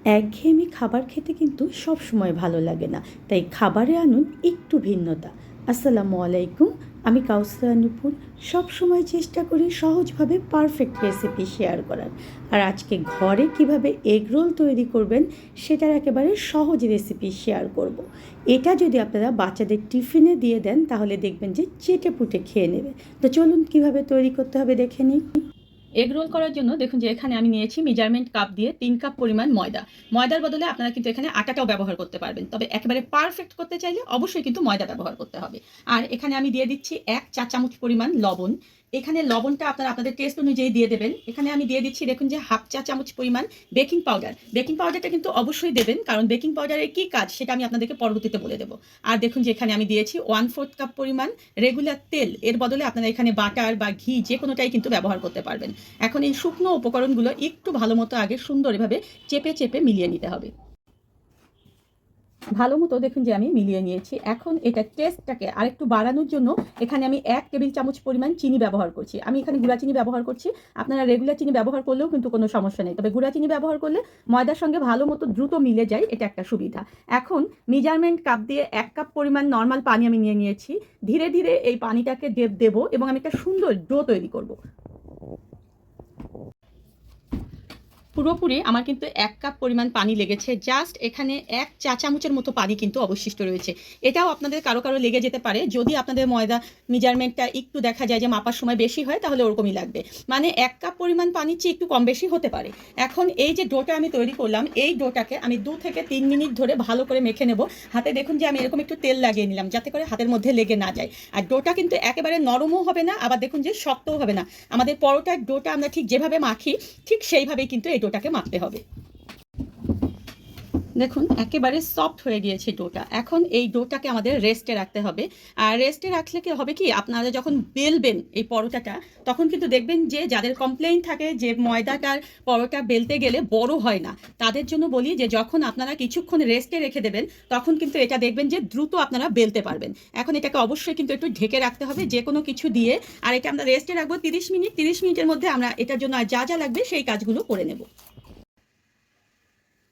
একঘেয়েমি খাবার খেতে কিন্তু সব সময় ভালো লাগে না, তাই খাবারে আনুন একটু ভিন্নতা। আসসালামু আলাইকুম, আমি কাউসারা নূপুর। সবসময় চেষ্টা করি সহজভাবে পারফেক্ট রেসিপি শেয়ার করার। আর আজকে ঘরে কিভাবে এগ রোল তৈরি করবেন সেটার একেবারে সহজ রেসিপি শেয়ার করব। এটা যদি আপনারা বাচ্চাদের টিফিনে দিয়ে দেন তাহলে দেখবেন যে চেটে পুটে খেয়ে নেবে। তো চলুন কিভাবে তৈরি করতে হবে দেখে নিই। এগ রোল করার জন্য দেখুন যে এখানে আমি নিয়েছি মেজারমেন্ট কাপ দিয়ে 3 কাপ পরিমাণ ময়দা। ময়দার বদলে আপনারা কিন্তু এখানে আটাটাও ব্যবহার করতে পারবেন, তবে একেবারে পারফেক্ট করতে চাইলে অবশ্যই কিন্তু ময়দা ব্যবহার করতে হবে। আর এখানে আমি দিয়ে দিচ্ছি 1 চা চামচ পরিমাণ লবণ। এখানে লবণটা আপনারা আপনাদের টেস্ট অনুযায়ী দিয়ে দেবেন। এখানে আমি দিয়ে দিচ্ছি দেখুন যে 1/2 চা চামচ পরিমাণ বেকিং পাউডার। বেকিং পাউডারটা কিন্তু অবশ্যই দেবেন, কারণ বেকিং পাউডারের কী কাজ সেটা আমি আপনাদেরকে পরবর্তীতে বলে দেবো। আর দেখুন যে এখানে আমি দিয়েছি 1/4 কাপ পরিমাণ রেগুলার তেল। এর বদলে আপনারা এখানে বাটার বা ঘি যে কোনোটাই কিন্তু ব্যবহার করতে পারবেন। এখন এই শুকনো উপকরণগুলো একটু ভালো মতো আগে সুন্দরভাবে চেপে চেপে মিলিয়ে নিতে হবে। ভালো মতো দেখুন যে আমি মিলিয়ে নিয়েছি। এখন এটা টেস্টটাকে আরেকটু বাড়ানোর জন্য এখানে আমি 1 টেবিল চামচ পরিমাণ চিনি ব্যবহার করছি। আমি এখানে গুঁড়া চিনি ব্যবহার করছি। আপনারা রেগুলার চিনি ব্যবহার করলেও কিন্তু কোনো সমস্যা নেই, তবে গুঁড়া চিনি ব্যবহার করলে ময়দার সঙ্গে ভালো মতো দ্রুত মিলে যায়, এটা একটা সুবিধা। এখন মেজারমেন্ট কাপ দিয়ে 1 কাপ পরিমাণ নর্মাল পানি আমি নিয়ে নিয়েছি। ধীরে ধীরে এই পানিটাকে দেবো এবং আমি একটা সুন্দর ডো তৈরি করব। পুরোপুরি আমার কিন্তু 1 কাপ পরিমাণ পানি লেগেছে। জাস্ট এখানে 1 চা চামচের মতো পানি কিন্তু অবশিষ্ট রয়েছে। এটাও আপনাদের কারো কারো লেগে যেতে পারে। যদি আপনাদের ময়দা মেজারমেন্টটা একটু দেখা যায় যে মাপার সময় বেশি হয় তাহলে ওরকমই লাগবে। মানে 1 কাপ পরিমাণ পানির চেয়ে একটু কম বেশি হতে পারে। এখন এই যে ডোটা আমি তৈরি করলাম, এই ডোটাকে আমি 2 থেকে 3 মিনিট ধরে ভালো করে মেখে নেব। হাতে দেখুন যে আমি এরকম একটু তেল লাগিয়ে নিলাম যাতে করে হাতের মধ্যে লেগে না যায়। আর ডোটা কিন্তু একেবারে নরমও হবে না, আবার দেখুন যে শক্তও হবে না। আমাদের পরোটার ডোটা আমরা ঠিক যেভাবে মাখি ঠিক সেইভাবেই কিন্তু এই ডোটাকে মাখতে হবে। দেখুন একেবারে সফট হয়ে গিয়েছে ডোটা। এখন এই ডোটাকে আমাদের রেস্টে রাখতে হবে। আর রেস্টে রাখলে কি হবে, কি আপনারা যখন বেলবেন এই পরোটাটা তখন কিন্তু দেখবেন যে যাদের কমপ্লেইন থাকে যে ময়দাটার পরোটা বেলতে গেলে বড় হয় না, তাদের জন্য বলি যে যখন আপনারা কিছুক্ষণ রেস্টে রেখে দেবেন তখন কিন্তু এটা দেখবেন যে দ্রুত আপনারা বেলতে পারবেন। এখন এটাকে অবশ্যই কিন্তু একটু ঢেকে রাখতে হবে যে কোনো কিছু দিয়ে। আর এটা আমরা রেস্টে রাখবো 30 মিনিট। 30 মিনিটের মধ্যে আমরা এটার জন্য যা যা লাগবে সেই কাজগুলো করে নেব।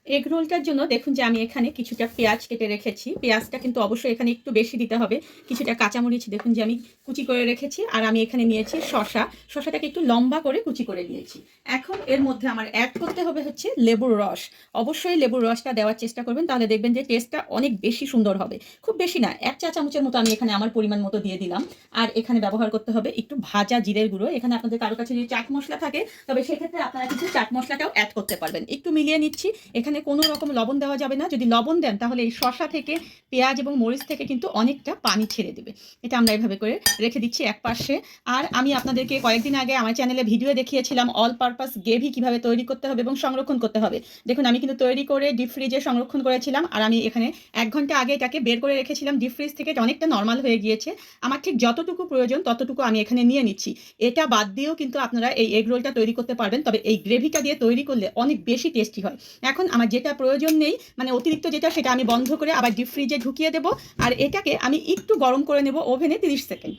এগ রোলটার জন্য দেখুন যে আমি এখানে কিছুটা পেঁয়াজ কেটে রেখেছি। পেঁয়াজটা কিন্তু অবশ্যই এখানে একটু বেশি দিতে হবে। কিছুটা কাঁচামরিচ দেখুন যে আমি কুচি করে রেখেছি। আর আমি এখানে নিয়েছি শসা। শসাটাকে একটু লম্বা করে কুচি করে নিয়েছি। এখন এর মধ্যে আমার অ্যাড করতে হবে হচ্ছে লেবুর রস। অবশ্যই লেবুর রসটা দেওয়ার চেষ্টা করবেন, তাহলে দেখবেন যে টেস্টটা অনেক বেশি সুন্দর হবে। খুব বেশি না, 1 চা চামচের মতো আমি এখানে আমার পরিমাণ মতো দিয়ে দিলাম। আর এখানে ব্যবহার করতে হবে একটু ভাজা জিরের গুঁড়ো। এখানে আপনাদের কারো কাছে যদি চাট মশলা থাকে তবে সেক্ষেত্রে আপনারা কিন্তু চাট মশলাটাও অ্যাড করতে পারবেন। একটু মিলিয়ে নিচ্ছি। এখানে কোনো রকম লবণ দেওয়া যাবে না। যদি লবণ দেন তাহলে এই শসা থেকে, পেঁয়াজ এবং মরিচ থেকে কিন্তু অনেকটা পানি ছেড়ে দেবে। এটা আমরা এইভাবে করে রেখে দিচ্ছি এক পাশে। আর আমি আপনাদেরকে কয়েকদিন আগে আমার চ্যানেলে ভিডিও দেখিয়েছিলাম অল পারপাস গ্রেভি কীভাবে তৈরি করতে হবে এবং সংরক্ষণ করতে হবে। দেখুন আমি কিন্তু তৈরি করে ডিপ ফ্রিজে সংরক্ষণ করেছিলাম। আর আমি এখানে 1 ঘন্টা আগে এটাকে বের করে রেখেছিলাম ডিপ ফ্রিজ থেকে। এটা অনেকটা নর্মাল হয়ে গিয়েছে। আমার ঠিক যতটুকু প্রয়োজন ততটুকু আমি এখানে নিয়ে নিচ্ছি। এটা বাদ দিয়েও কিন্তু আপনারা এই এগ রোলটা তৈরি করতে পারবেন, তবে এই গ্রেভিটা দিয়ে তৈরি করলে অনেক বেশি টেস্টি হয়। এখন আমার যেটা প্রয়োজন নেই, মানে অতিরিক্ত যেটা, সেটা আমি বন্ধ করে আবার ডিপ ফ্রিজে ঢুকিয়ে দেবো। আর এটাকে আমি একটু গরম করে নেব ওভেনে 30 সেকেন্ড।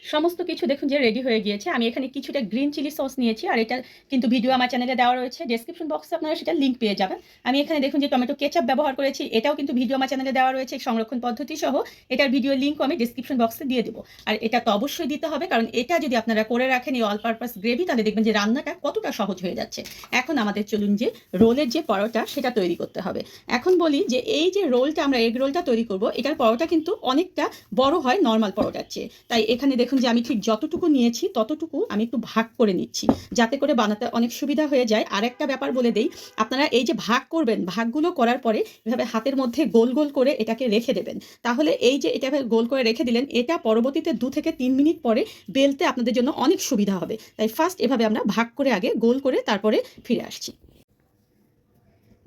সমস্ত কিছু দেখুন যে রেডি হয়ে গিয়েছে। আমি এখানে কিছুটা গ্রিন চিলি সস নিয়েছি, আর এটা কিন্তু ভিডিও আমার চ্যানেলে দেওয়া রয়েছে। ডেসক্রিপশন বক্সে আপনারা সেটা লিঙ্ক পেয়ে যাবেন। আমি এখানে দেখুন যে টমেটো কেচাপ ব্যবহার করেছি, এটাও কিন্তু ভিডিও আমার চ্যানেলে দেওয়া রয়েছে সংরক্ষণ পদ্ধতি সহ। এটার ভিডিও লিঙ্কও আমি ডেসক্রিপশন বক্সে দিয়ে দেবো। আর এটা তো অবশ্যই দিতে হবে, কারণ এটা যদি আপনারা করে রাখেন এই অল পারপাস গ্রেভি, তাহলে দেখবেন যে রান্নাটা কতটা সহজ হয়ে যাচ্ছে। এখন আমাদের চলুন যে রোলের যে পরোটা সেটা তৈরি করতে হবে। এখন বলি যে এই যে রোলটা, আমরা এগ রোলটা তৈরি করব, এটার পরোটা কিন্তু অনেকটা বড় হয় নর্মাল পরোটার চেয়ে। তাই এখানে দেখুন যে আমি ঠিক যতটুকু নিয়েছি ততটুকু আমি একটু ভাগ করে নিচ্ছি, যাতে করে বানাতে অনেক সুবিধা হয়ে যায়। আর একটা ব্যাপার বলে দেই, আপনারা এই যে ভাগ করবেন, ভাগগুলো করার পরে এভাবে হাতের মধ্যে গোল গোল করে এটাকে রেখে দেবেন। তাহলে এই যে এটা গোল করে রেখে দিলেন, এটা পরবর্তীতে 2 থেকে 3 মিনিট পরে বেলতে আপনাদের জন্য অনেক সুবিধা হবে। তাই ফার্স্ট এভাবে আমরা ভাগ করে আগে গোল করে তারপরে ফিরে আসছি।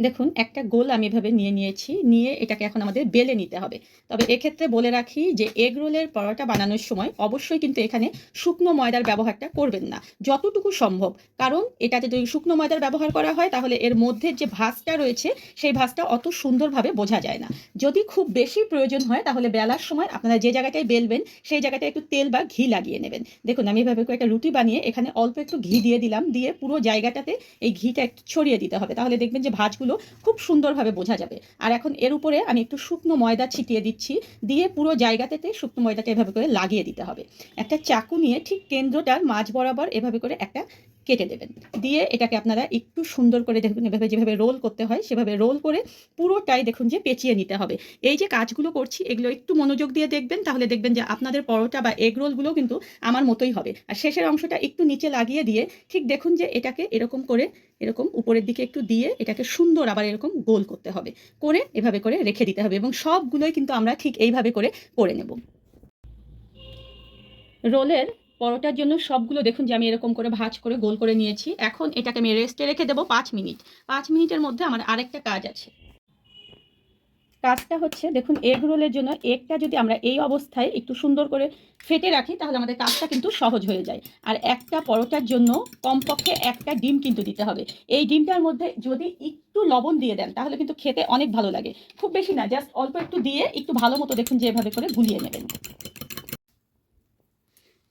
দেখুন একটা গোল আমি এভাবে নিয়েছি, নিয়ে এটাকে এখন আমাদের বেলে নিতে হবে। তবে এক্ষেত্রে বলে রাখি যে এগ রোলের পরোটা বানানোর সময় অবশ্যই কিন্তু এখানে শুকনো ময়দার ব্যবহারটা করবেন না, যতটুকু সম্ভব। কারণ এটাতে যদি শুকনো ময়দার ব্যবহার করা হয় তাহলে এর মধ্যে যে ভাঁজটা রয়েছে সেই ভাঁজটা অত সুন্দরভাবে বোঝা যায় না। যদি খুব বেশি প্রয়োজন হয় তাহলে বেলার সময় আপনারা যে জায়গাটায় বেলবেন সেই জায়গাটায় একটু তেল বা ঘি লাগিয়ে নেবেন। দেখুন আমি এভাবে করে একটা রুটি বানিয়ে এখানে অল্প একটু ঘি দিয়ে দিলাম, দিয়ে পুরো জায়গাটাতে এই ঘিটা একটু ছড়িয়ে দিতে হবে, তাহলে দেখবেন যে ভাঁজগুলো খুব সুন্দরভাবে বোঝা যাবে। আর এখন এর উপরে আমি একটু শুকনো ময়দা ছিটিয়ে দিচ্ছি, দিয়ে পুরো জায়গাটাতে শুকনো ময়দাটা এভাবে করে লাগিয়ে দিতে হবে। একটা চাকু নিয়ে ঠিক কেন্দ্রটার মাঝ বরাবর এভাবে করে একটা কেটে দেবেন, দিয়ে এটাকে আপনারা একটু সুন্দর করে দেখবেন এভাবে যেভাবে রোল করতে হয় সেভাবে রোল করে পুরোটাই দেখুন যে পেঁচিয়ে নিতে হবে। এই যে কাজগুলো করছি এগুলো একটু মনোযোগ দিয়ে দেখবেন, তাহলে দেখবেন যে আপনাদের পরোটা বা এগ রোলগুলো কিন্তু আমার মতোই হবে। আর শেষের অংশটা একটু নিচে লাগিয়ে দিয়ে ঠিক দেখুন যে এটাকে এরকম করে এরকম উপরের দিকে একটু দিয়ে এটাকে সুন্দর আবার এরকম গোল করতে হবে, করে এভাবে করে রেখে দিতে হবে, এবং সবগুলোই কিন্তু আমরা ঠিক এইভাবে করে নেব। রোলের পরোটার জন্য সবগুলো দেখুন যে আমি এরকম করে ভাঁজ করে গোল করে নিয়েছি। এখন এটাকে আমি রেস্টে রেখে দেবো 5 মিনিট। 5 মিনিটের মধ্যে আমার আরেকটা কাজ আছে। কাজটা হচ্ছে দেখুন এগ রোলের জন্য এগটা যদি আমরা এই অবস্থায় একটু সুন্দর করে ফেটে রাখি তাহলে আমাদের কাজটা কিন্তু সহজ হয়ে যায়। আর একটা পরোটার জন্য কমপক্ষে একটা ডিম কিন্তু দিতে হবে। এই ডিমটার মধ্যে যদি একটু লবণ দিয়ে দেন তাহলে কিন্তু খেতে অনেক ভালো লাগে। খুব বেশি না, জাস্ট অল্প একটু দিয়ে একটু ভালো মতো দেখুন যে এভাবে করে গুলিয়ে নেবেন।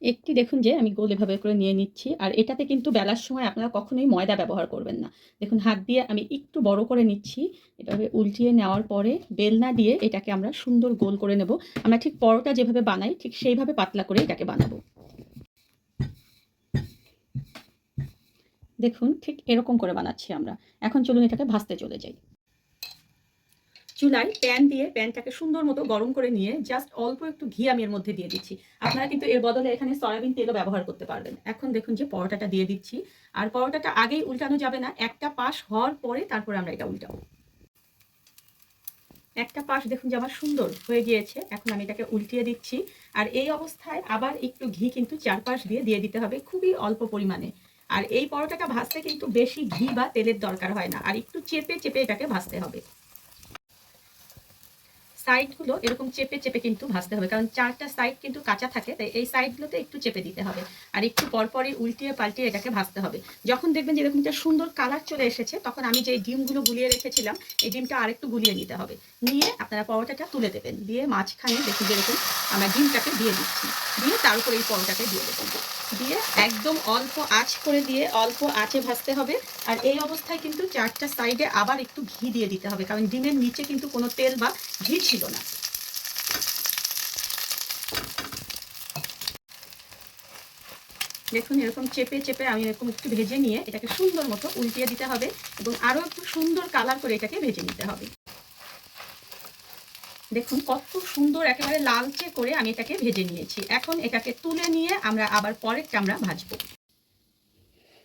একটি দেখুন যে আমি গোল এভাবে করে নিয়ে নিচ্ছি, আর এটাতে কিন্তু বেলার সময় আপনারা কখনোই ময়দা ব্যবহার করবেন না। দেখুন হাত দিয়ে আমি একটু বড় করে নিচ্ছি, এভাবে উল্টিয়ে নেওয়ার পরে বেলনা দিয়ে এটাকে আমরা সুন্দর গোল করে নেব। আমরা ঠিক পরোটা যেভাবে বানাই ঠিক সেইভাবে পাতলা করে এটাকে বানাবো। দেখুন ঠিক এরকম করে বানাচ্ছি আমরা। এখন চলুন এটাকে ভাজতে চলে যাই। চুলায় প্যান দিয়ে প্যানটাকে সুন্দর মতো গরম করে নিয়ে জাস্ট অল্প একটু ঘি আমি এর মধ্যে দিয়ে দিচ্ছি। আপনারা কিন্তু এর বদলে এখানে সয়াবিন তেলও ব্যবহার করতে পারবেন। এখন দেখুন যে পরোটাটা দিয়ে দিচ্ছি, আর পরোটাটা আগেই উল্টানো যাবে না, একটা পাশ হওয়ার পরে তারপরে আমরা এটা উল্টাবো। একটা পাশ দেখুন যে আমার সুন্দর হয়ে গিয়েছে, এখন আমি এটাকে উল্টিয়ে দিচ্ছি। আর এই অবস্থায় আবার একটু ঘি কিন্তু চারপাশ দিয়ে দিতে হবে, খুবই অল্প পরিমাণে। আর এই পরোটাটা ভাজতে কিন্তু বেশি ঘি বা তেলের দরকার হয় না, আর একটু চেপে চেপে এটাকে ভাজতে হবে। সাইডগুলো এরকম চেপে চেপে কিন্তু ভাজতে হবে, কারণ চারটা সাইড কিন্তু কাঁচা থাকে, তাই এই সাইডগুলোতে একটু চেপে দিতে হবে। আর একটু পরপরই উল্টিয়ে পাল্টিয়ে এটাকে ভাজতে হবে। যখন দেখবেন যে এরকম একটা সুন্দর কালার চলে এসেছে তখন আমি যে ডিমগুলো গুলিয়ে রেখেছিলাম এই ডিমটা আরেকটু গুলিয়ে নিতে হবে। নিয়ে আপনারা পরোটাটা তুলে দেবেন, দিয়ে মাঝখানে দেখুন যেরকম আমরা ডিমটাকে দিয়ে দিচ্ছি, দিয়ে তার উপরে এই পরোটাকে দিয়ে দেবেন, দিয়ে একদম অল্প আঁচ করে দিয়ে অল্প আঁচে ভাজতে হবে। আর এই অবস্থায় কিন্তু চারটা সাইডে আবার একটু ঘি দিয়ে দিতে হবে, কারণ ডিমের নিচে কিন্তু কোনো তেল বা ঘি ছিল না। দেখুন এরকম চেপে চেপে আমি এরকম একটু ভেজে নিয়ে এটাকে সুন্দর মতো উল্টিয়ে দিতে হবে, এবং আরও একটু সুন্দর কালার করে এটাকে ভেজে নিতে হবে। দেখুন কত সুন্দর একেবারে লালচে করে আমি এটাকে ভেজে নিয়েছি। এখন এটাকে তুলে নিয়ে আমরা আবার পরেরটা আমরা ভাজবো।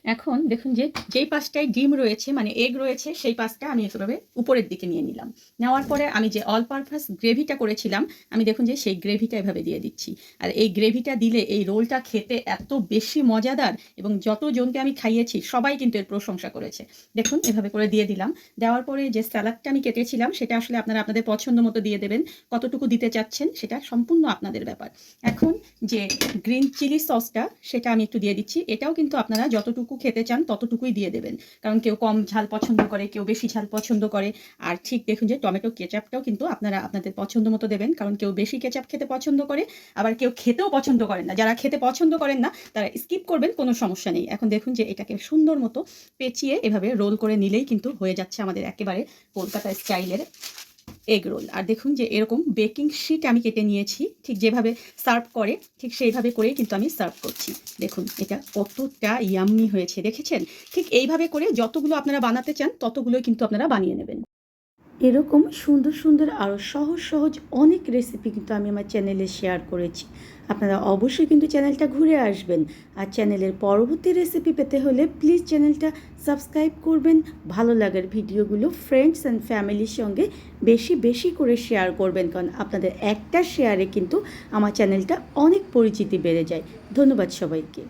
এখন দেখুন যে যেই পাশটায় ডিম রয়েছে মানে এগ রয়েছে সেই পাশটা আমি এভাবে উপরের দিকে নিয়ে নিলাম। নেওয়ার পরে আমি যে অল পারপাস গ্রেভিটা করেছিলাম আমি দেখুন যে সেই গ্রেভিটা এভাবে দিয়ে দিচ্ছি। আর এই গ্রেভিটা দিলে এই রোলটা খেতে এত বেশি মজাদার, এবং যতজনকে আমি খাইয়েছি সবাই কিন্তু এর প্রশংসা করেছে। দেখুন এভাবে করে দিয়ে দিলাম। দেওয়ার পরে যে স্যালাডটা আমি কেটেছিলাম সেটা আসলে আপনারা আপনাদের পছন্দ মতো দিয়ে দেবেন, কতটুকু দিতে চাচ্ছেন সেটা সম্পূর্ণ আপনাদের ব্যাপার। এখন যে গ্রিন চিলি সসটা সেটা আমি একটু দিয়ে দিচ্ছি, এটাও কিন্তু আপনারা যতটুকু খেতে চান ততটুকুই দিয়ে দেবেন, কারণ কেউ কম ঝাল পছন্দ করে কেউ বেশি ঝাল পছন্দ করে। আর ঠিক দেখুন যে টমেটো কেচাপটাও কিন্তু আপনারা আপনাদের পছন্দ মতো দেবেন, কারণ কেউ বেশি কেচাপ খেতে পছন্দ করে আবার কেউ খেতেও পছন্দ করেন না। যারা খেতে পছন্দ করেন না তারা স্কিপ করবেন, কোনো সমস্যা নেই। এখন দেখুন যে এটাকে সুন্দর মতো পেঁচিয়ে এভাবে রোল করে নিলেই কিন্তু হয়ে যাচ্ছে আমাদের একেবারে কলকাতা স্টাইলের এগ রোল। আর দেখুন যে এরকম বেকিং শিট আমি কেটে নিয়েছি, ঠিক যেভাবে সার্ভ করে ঠিক সেইভাবে করেই কিন্তু আমি সার্ভ করছি। দেখুন এটা কতটা ইয়াম্মি হয়েছে দেখেছেন। ঠিক এইভাবে করে যতগুলো আপনারা বানাতে চান ততগুলোই কিন্তু আপনারা বানিয়ে নেবেন। এরকম সুন্দর সুন্দর আরও সহজ সহজ অনেক রেসিপি কিন্তু আমি আমার চ্যানেলে শেয়ার করেছি। আপনারা অবশ্যই কিন্তু চ্যানেলটা ঘুরে আসবেন, আর চ্যানেলের পরবর্তী রেসিপি পেতে হলে প্লিজ চ্যানেলটা সাবস্ক্রাইব করবেন। ভালো লাগার ভিডিওগুলো ফ্রেন্ডস অ্যান্ড ফ্যামিলির সঙ্গে বেশি বেশি করে শেয়ার করবেন, কারণ আপনাদের একটা শেয়ারে কিন্তু আমার চ্যানেলটা অনেক পরিচিতি বেড়ে যায়। ধন্যবাদ সবাইকে।